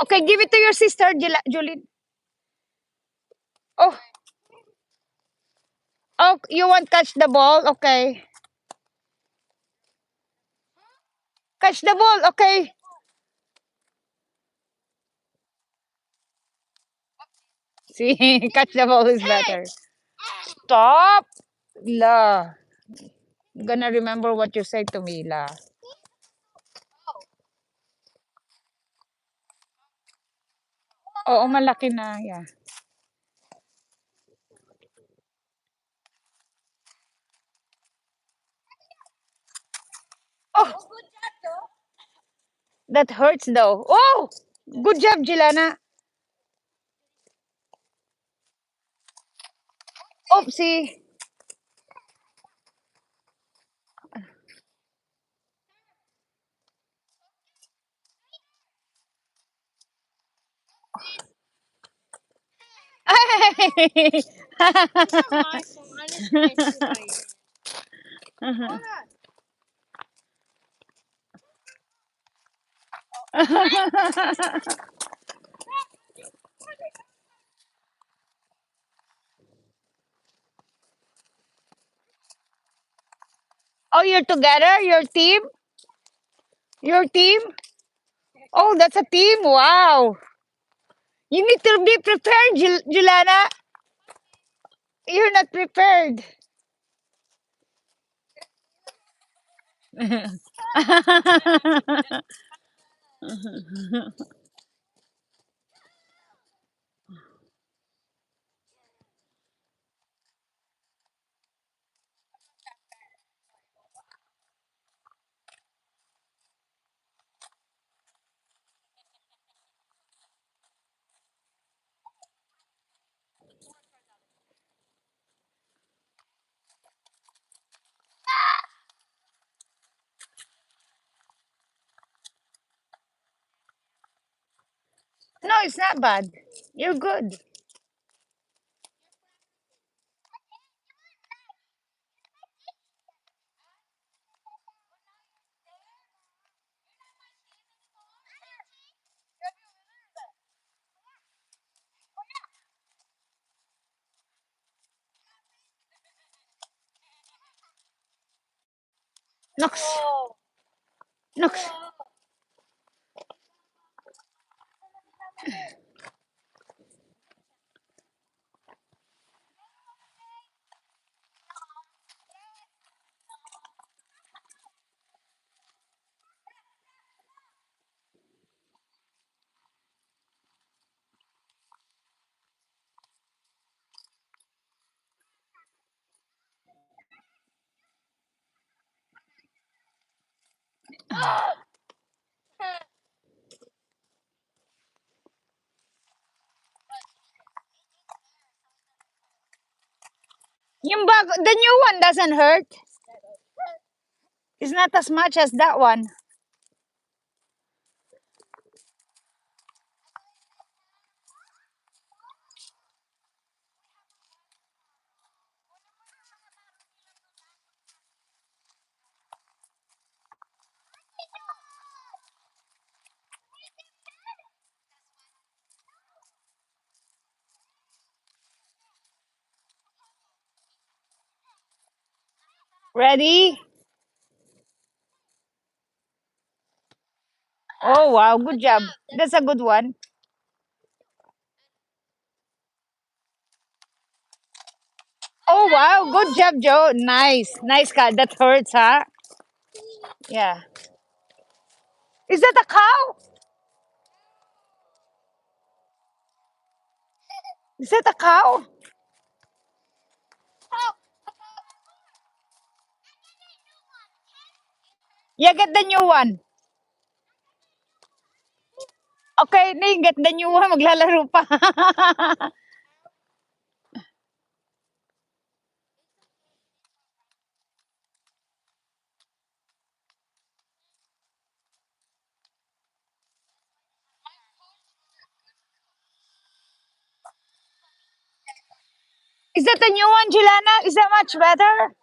Okay, give it to your sister, Julie. Oh, oh, you want catch the ball? Okay. Catch the ball, okay. See, catch the ball is better. Stop. La. I'm gonna remember what you said to me, La. Oo, malaki na. Yeah. Oh, that hurts though. Oh, good job, Jilana. Oopsie. Oh, you're together? Your team? Your team? Oh, that's a team. Wow. You need to be prepared, Juliana. You're not prepared. No, it's not bad. You're good. Nox. Nox. The new one doesn't hurt. It's not as much as that one. Ready? Oh, wow. Good job. That's a good one. Oh, wow. Good job, Joe. Nice. Nice cut. That hurts, huh? Yeah. Is that a cow? Is that a cow? Yeah, get the new one. Okay, Ning, get the new one. Maglalaro pa. Is that the new one, Juliana? Is that much better?